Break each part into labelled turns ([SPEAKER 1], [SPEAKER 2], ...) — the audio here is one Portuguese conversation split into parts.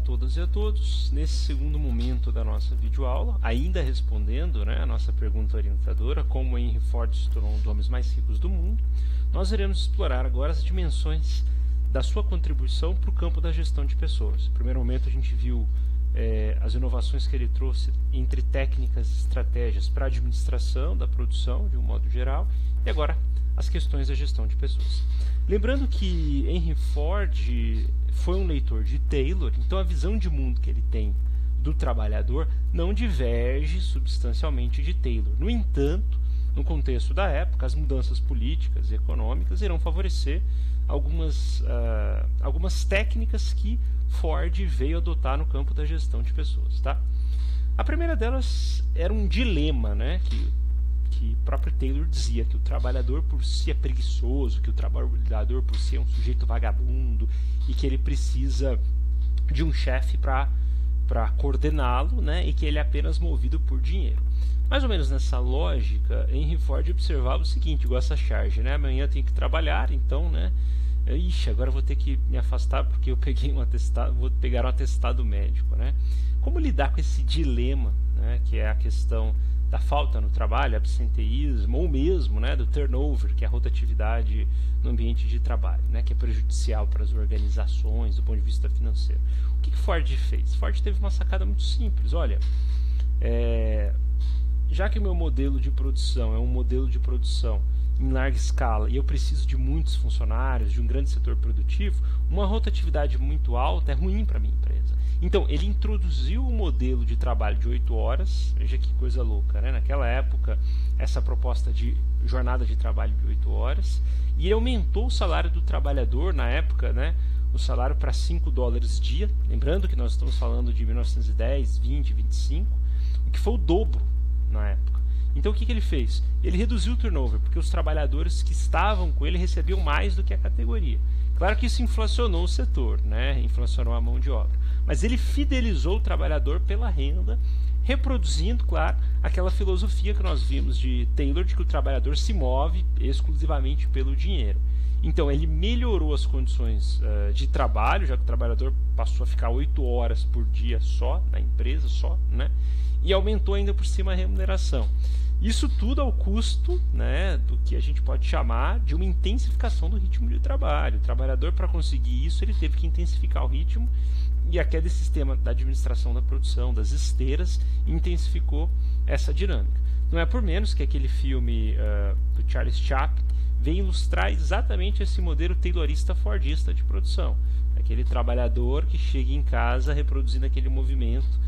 [SPEAKER 1] todas e a todos. Nesse segundo momento da nossa videoaula, ainda respondendo, né, a nossa pergunta orientadora, como Henry Ford se tornou um dos homens mais ricos do mundo, nós iremos explorar agora as dimensões da sua contribuição para o campo da gestão de pessoas. No primeiro momento a gente viu as inovações que ele trouxe entre técnicas e estratégias para a administração da produção, de um modo geral, e agora as questões da gestão de pessoas. Lembrando que Henry Ford foi um leitor de Taylor, então a visão de mundo que ele tem do trabalhador não diverge substancialmente de Taylor. No entanto, no contexto da época, as mudanças políticas e econômicas irão favorecer algumas técnicas que Ford veio adotar no campo da gestão de pessoas. Tá? A primeira delas era um dilema, né, que o próprio Taylor dizia, que o trabalhador por si é preguiçoso, que o trabalhador por si é um sujeito vagabundo e que ele precisa de um chefe para coordená-lo, né, e que ele é apenas movido por dinheiro. Mais ou menos nessa lógica, Henry Ford observava o seguinte, igual essa charge, né, amanhã eu tenho que trabalhar, então, né, agora eu vou ter que me afastar porque eu peguei vou pegar um atestado médico, né. Como lidar com esse dilema, né, que é a questão da falta no trabalho, absenteísmo, ou mesmo, né, do turnover, que é a rotatividade no ambiente de trabalho, né, que é prejudicial para as organizações do ponto de vista financeiro. O que Ford fez? Ford teve uma sacada muito simples. Olha, já que o meu modelo de produção é um modelo de produção em larga escala e eu preciso de muitos funcionários, de um grande setor produtivo, uma rotatividade muito alta é ruim para a minha empresa. Então, ele introduziu o modelo de trabalho de 8 horas, veja que coisa louca, né? Naquela época, essa proposta de jornada de trabalho de 8 horas, e ele aumentou o salário do trabalhador, na época, né, o salário para $5 dia, lembrando que nós estamos falando de 1910, 20, 25, o que foi o dobro na época. Então o que ele fez? Ele reduziu o turnover, porque os trabalhadores que estavam com ele recebiam mais do que a categoria. Claro que isso inflacionou o setor, né? Inflacionou a mão de obra. Mas ele fidelizou o trabalhador pela renda, reproduzindo, claro, aquela filosofia que nós vimos de Taylor, de que o trabalhador se move exclusivamente pelo dinheiro. Então ele melhorou as condições de trabalho, já que o trabalhador passou a ficar 8 horas por dia só, na empresa só, né? E aumentou ainda por cima a remuneração. Isso tudo ao custo, né, do que a gente pode chamar de uma intensificação do ritmo de trabalho. O trabalhador, para conseguir isso, ele teve que intensificar o ritmo, e aquele sistema da administração da produção, das esteiras, intensificou essa dinâmica. Não é por menos que aquele filme do Charles Chaplin vem ilustrar exatamente esse modelo taylorista fordista de produção. Aquele trabalhador que chega em casa reproduzindo aquele movimento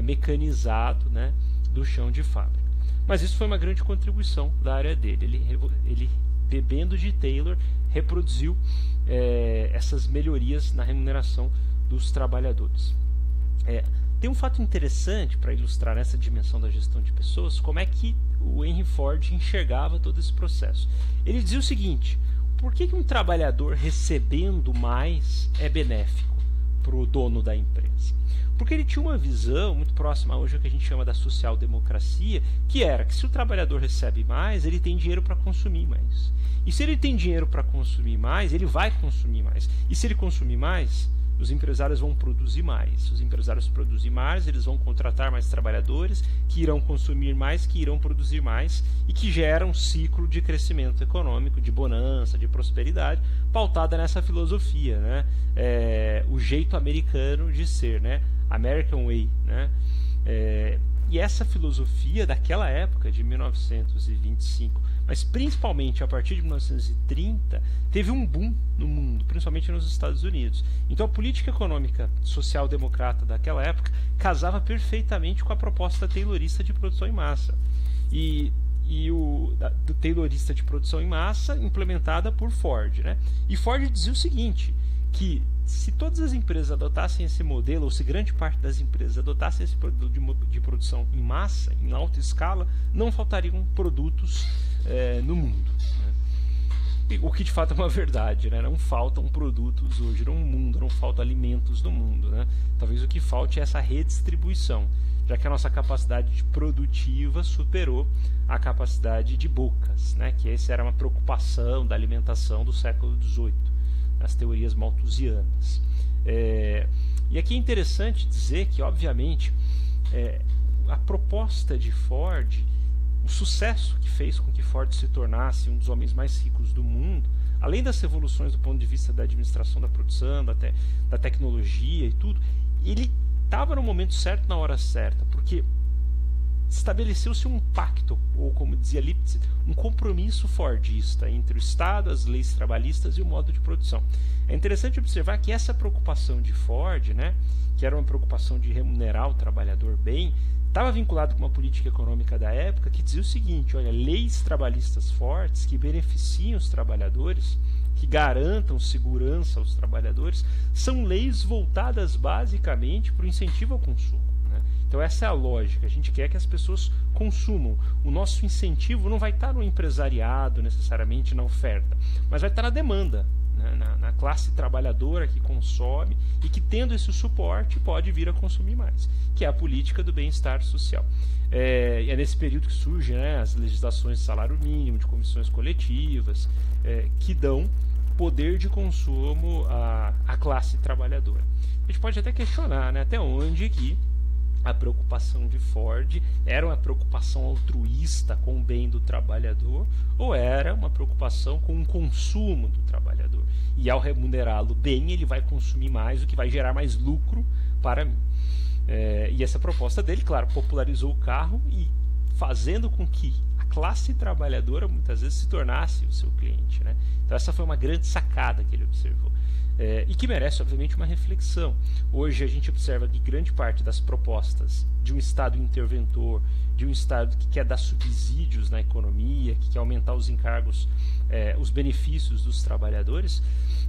[SPEAKER 1] mecanizado, né, do chão de fábrica. Mas isso foi uma grande contribuição da área dele. Ele bebendo de Taylor, reproduziu essas melhorias na remuneração dos trabalhadores. Tem um fato interessante para ilustrar essa dimensão da gestão de pessoas, como é que o Henry Ford enxergava todo esse processo. Ele dizia o seguinte: por que um trabalhador recebendo mais é benéfico para o dono da empresa? Porque ele tinha uma visão muito próxima hoje ao que a gente chama da social-democracia, que era que se o trabalhador recebe mais, ele tem dinheiro para consumir mais. E se ele tem dinheiro para consumir mais, ele vai consumir mais. E se ele consumir mais, os empresários vão produzir mais. Se os empresários produzirem mais, eles vão contratar mais trabalhadores, que irão consumir mais, que irão produzir mais, e que gera um ciclo de crescimento econômico, de bonança, de prosperidade, pautada nessa filosofia, né? O jeito americano de ser, né? American Way, né? E essa filosofia daquela época, de 1925, mas principalmente a partir de 1930, teve um boom no mundo, principalmente nos Estados Unidos. Então a política econômica social-democrata daquela época casava perfeitamente com a proposta taylorista de produção em massa. E do taylorista de produção em massa implementada por Ford, né? E Ford dizia o seguinte, que se todas as empresas adotassem esse modelo, ou se grande parte das empresas adotassem esse modelo de produção em massa, em alta escala, não faltariam produtos no mundo, né? O que de fato é uma verdade, né? Não faltam produtos hoje no mundo, não faltam alimentos no mundo, né? Talvez o que falte é essa redistribuição, já que a nossa capacidade produtiva superou a capacidade de bocas, né? Que essa era uma preocupação da alimentação do século XVIII, nas teorias malthusianas. E aqui é interessante dizer que, obviamente, a proposta de Ford, o sucesso que fez com que Ford se tornasse um dos homens mais ricos do mundo, além das revoluções do ponto de vista da administração da produção, da tecnologia e tudo, ele estava no momento certo, na hora certa, porque estabeleceu-se um pacto, ou como dizia Lipset, um compromisso fordista entre o Estado, as leis trabalhistas e o modo de produção. É interessante observar que essa preocupação de Ford, né, que era uma preocupação de remunerar o trabalhador bem, estava vinculado com uma política econômica da época que dizia o seguinte: olha, leis trabalhistas fortes que beneficiem os trabalhadores, que garantam segurança aos trabalhadores, são leis voltadas basicamente para o incentivo ao consumo. Então essa é a lógica, a gente quer que as pessoas consumam. O nosso incentivo não vai estar no empresariado necessariamente, na oferta, mas vai estar na demanda, né? na classe trabalhadora que consome e que, tendo esse suporte, pode vir a consumir mais, que é a política do bem-estar social. É nesse período que surgem, né, as legislações de salário mínimo, de comissões coletivas, que dão poder de consumo à classe trabalhadora. A gente pode até questionar, né, até onde que a preocupação de Ford era uma preocupação altruísta com o bem do trabalhador ou era uma preocupação com o consumo do trabalhador. E ao remunerá-lo bem, ele vai consumir mais, o que vai gerar mais lucro para mim. E essa proposta dele, claro, popularizou o carro e fazendo com que a classe trabalhadora muitas vezes se tornasse o seu cliente, né? Então essa foi uma grande sacada que ele observou. E que merece, obviamente, uma reflexão. Hoje a gente observa que grande parte das propostas de um Estado interventor, de um Estado que quer dar subsídios na economia, que quer aumentar os encargos, os benefícios dos trabalhadores,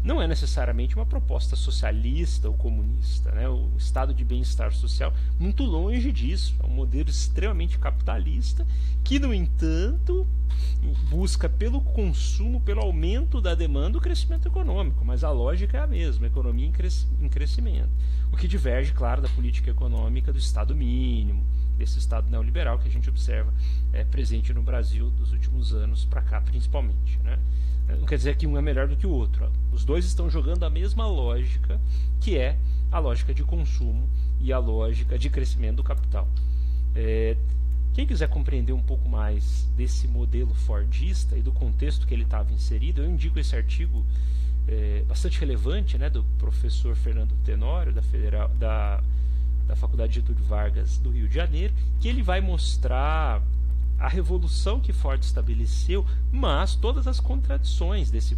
[SPEAKER 1] não é necessariamente uma proposta socialista ou comunista, né? O Estado de bem-estar social, muito longe disso, é um modelo extremamente capitalista que, no entanto, busca pelo consumo, pelo aumento da demanda, o crescimento econômico, mas a lógica é a mesma, economia em crescimento, o que diverge, claro, da política econômica do Estado mínimo, desse Estado neoliberal que a gente observa presente no Brasil dos últimos anos para cá, principalmente, né? Não quer dizer que um é melhor do que o outro, os dois estão jogando a mesma lógica, que é a lógica de consumo e a lógica de crescimento do capital. Quem quiser compreender um pouco mais desse modelo fordista e do contexto que ele estava inserido, eu indico esse artigo bastante relevante, né, do professor Fernando Tenório, da Faculdade Getúlio Vargas do Rio de Janeiro, que ele vai mostrar a revolução que Ford estabeleceu, mas todas as contradições desse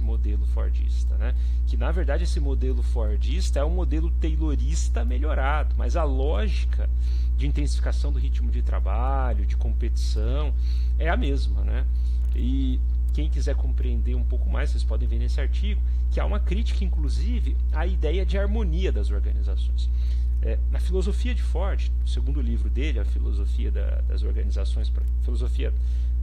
[SPEAKER 1] modelo fordista, né? Que na verdade esse modelo fordista é um modelo taylorista melhorado, mas a lógica de intensificação do ritmo de trabalho, de competição, é a mesma, né? E quem quiser compreender um pouco mais, vocês podem ver nesse artigo, que há uma crítica, inclusive, à ideia de harmonia das organizações. Na filosofia de Ford, o segundo livro dele, a filosofia das organizações,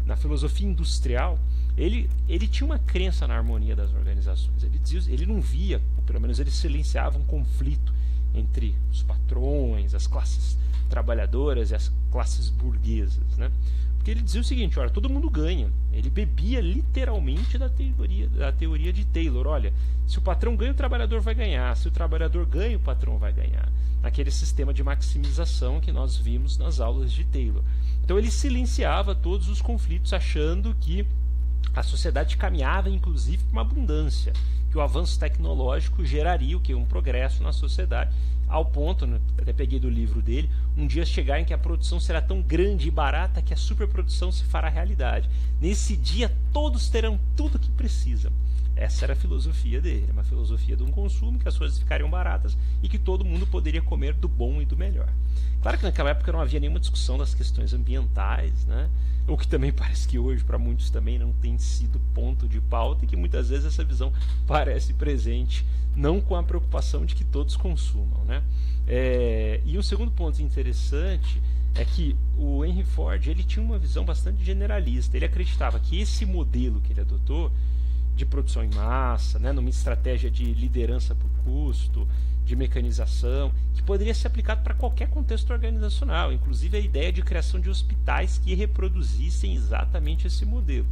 [SPEAKER 1] na filosofia industrial, ele tinha uma crença na harmonia das organizações. Ele não via, ou pelo menos ele silenciava um conflito entre os patrões, as classes trabalhadoras e as classes burguesas, né? Porque ele dizia o seguinte: olha, todo mundo ganha. Ele bebia literalmente da teoria de Taylor. Olha, se o patrão ganha, o trabalhador vai ganhar. Se o trabalhador ganha, o patrão vai ganhar. Naquele sistema de maximização que nós vimos nas aulas de Taylor. Então ele silenciava todos os conflitos, achando que a sociedade caminhava, inclusive, para uma abundância, que o avanço tecnológico geraria o quê? Um progresso na sociedade, ao ponto, né, até peguei do livro dele, um dia chegar em que a produção será tão grande e barata que a superprodução se fará realidade. Nesse dia, todos terão tudo o que precisam. Essa era a filosofia dele, uma filosofia de um consumo, que as coisas ficariam baratas e que todo mundo poderia comer do bom e do melhor. Claro que naquela época não havia nenhuma discussão das questões ambientais, né? O que também parece que hoje, para muitos, também não tem sido ponto de pauta, e que muitas vezes essa visão parece presente, não com a preocupação de que todos consumam, né? E um segundo ponto interessante é que o Henry Ford, ele tinha uma visão bastante generalista. Ele acreditava que esse modelo que ele adotou de produção em massa, né, numa estratégia de liderança por custo, de mecanização, que poderia ser aplicado para qualquer contexto organizacional, inclusive a ideia de criação de hospitais que reproduzissem exatamente esse modelo.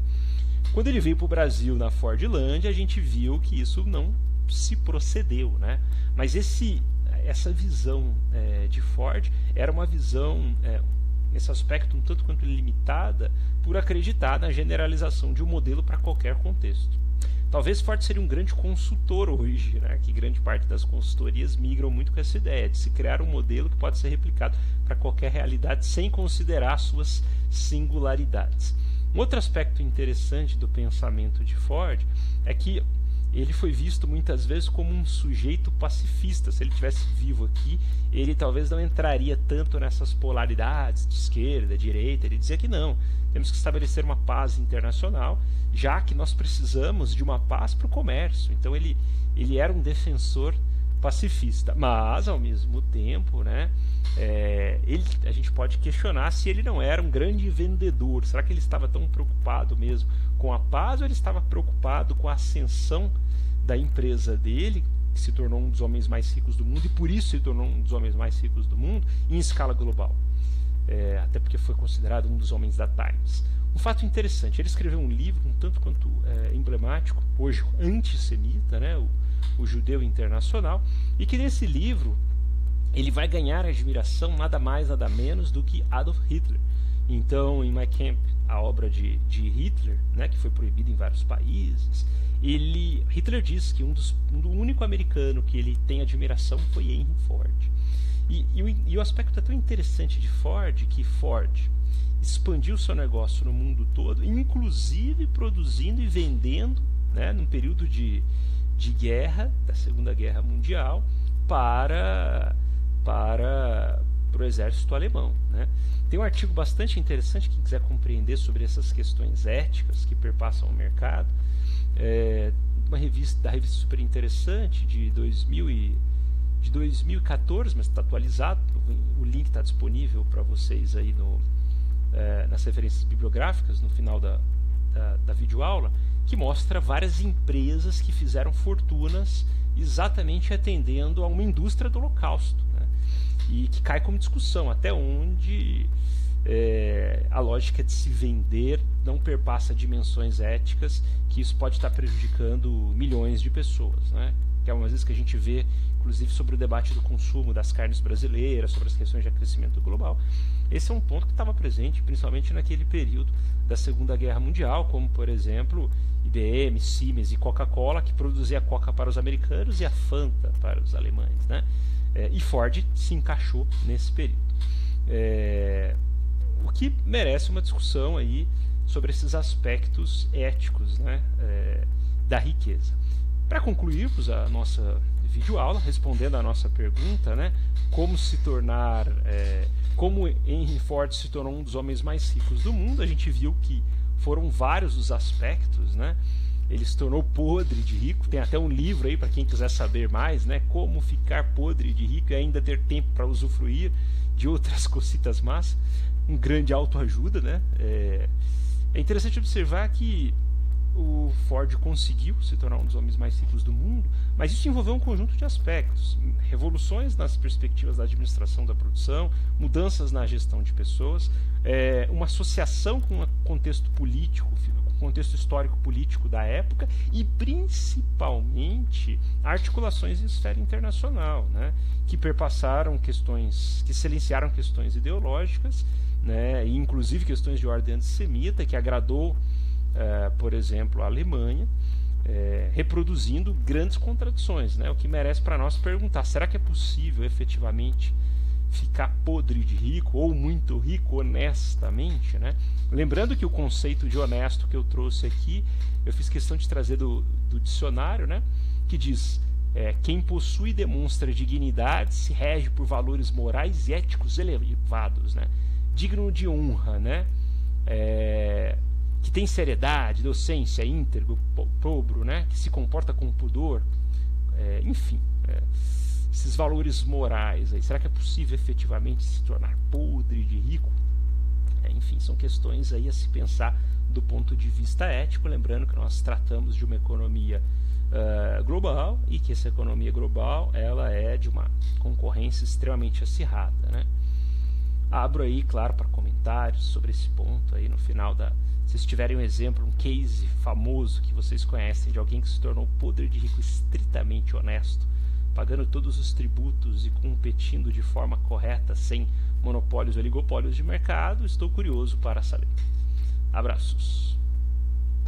[SPEAKER 1] Quando ele veio para o Brasil na Fordlândia, a gente viu que isso não se procedeu, né? Mas essa visão de Ford era uma visão, nesse aspecto, um tanto quanto limitada, por acreditar na generalização de um modelo para qualquer contexto. Talvez Ford seria um grande consultor hoje, né? Que grande parte das consultorias migram muito com essa ideia de se criar um modelo que pode ser replicado para qualquer realidade sem considerar suas singularidades. Um outro aspecto interessante do pensamento de Ford é que ele foi visto muitas vezes como um sujeito pacifista. Se ele estivesse vivo aqui, ele talvez não entraria tanto nessas polaridades de esquerda, direita. Ele dizia que não, temos que estabelecer uma paz internacional, já que nós precisamos de uma paz para o comércio. Então ele era um defensor pacifista, mas ao mesmo tempo, né, a gente pode questionar se ele não era um grande vendedor. Será que ele estava tão preocupado mesmo com a paz, ou ele estava preocupado com a ascensão da empresa dele, que se tornou um dos homens mais ricos do mundo, e por isso se tornou um dos homens mais ricos do mundo em escala global, até porque foi considerado um dos homens da Times. Um fato interessante, ele escreveu um livro um tanto quanto emblemático, hoje antissemita, né, o Judeu Internacional, e que nesse livro ele vai ganhar admiração nada mais nada menos do que Adolf Hitler. Então, em Mein Kampf, a obra de Hitler, né, que foi proibida em vários países, Hitler diz que o único americano que ele tem admiração foi Henry Ford. E o aspecto é tão interessante de Ford, que Ford expandiu seu negócio no mundo todo, inclusive produzindo e vendendo, né, num período de guerra, da Segunda Guerra Mundial, para o exército alemão, né? Tem um artigo bastante interessante, quem quiser compreender sobre essas questões éticas que perpassam o mercado, da revista super interessante de 2014, mas está atualizado, o link está disponível para vocês aí nas referências bibliográficas no final da videoaula, que mostra várias empresas que fizeram fortunas exatamente atendendo a uma indústria do Holocausto, né? E que cai como discussão até onde a lógica de se vender não perpassa dimensões éticas, que isso pode estar prejudicando milhões de pessoas, né? Que é uma vez que a gente vê, inclusive, sobre o debate do consumo das carnes brasileiras, sobre as questões de aquecimento global. Esse é um ponto que estava presente principalmente naquele período da Segunda Guerra Mundial, como, por exemplo, IBM, Siemens e Coca-Cola, que produzia a Coca para os americanos e a Fanta para os alemães, né? E Ford se encaixou nesse período. O que merece uma discussão aí sobre esses aspectos éticos, né, da riqueza. Para concluirmos a nossa videoaula, respondendo a nossa pergunta, né, como Henry Ford se tornou um dos homens mais ricos do mundo, a gente viu que foram vários os aspectos, né? Ele se tornou podre de rico, tem até um livro aí para quem quiser saber mais, né? Como ficar podre de rico e ainda ter tempo para usufruir de outras cositas más. Um grande autoajuda, né? É interessante observar que o Ford conseguiu se tornar um dos homens mais ricos do mundo, mas isso envolveu um conjunto de aspectos: revoluções nas perspectivas da administração da produção, mudanças na gestão de pessoas, uma associação com o contexto político, contexto histórico-político da época, e principalmente articulações em esfera internacional, né, que perpassaram questões, que silenciaram questões ideológicas, né, e inclusive questões de ordem antissemita, que agradou, por exemplo, a Alemanha, reproduzindo grandes contradições, né, o que merece para nós perguntar: será que é possível efetivamente ficar podre de rico ou muito rico honestamente, né? Lembrando que o conceito de honesto que eu trouxe aqui, eu fiz questão de trazer do dicionário, né? Que diz: quem possui e demonstra dignidade se rege por valores morais e éticos elevados, né? Digno de honra, né? Que tem seriedade, docência, íntegro, dobro, né? Que se comporta com pudor, enfim. Esses valores morais aí, será que é possível efetivamente se tornar podre de rico? Enfim, são questões aí a se pensar do ponto de vista ético, lembrando que nós tratamos de uma economia global, e que essa economia global ela é de uma concorrência extremamente acirrada, né? Abro aí, claro, para comentários sobre esse ponto aí no final se vocês tiverem um exemplo, um case famoso que vocês conhecem de alguém que se tornou podre de rico estritamente honesto, pagando todos os tributos e competindo de forma correta, sem monopólios ou oligopólios de mercado? Estou curioso para saber. Abraços.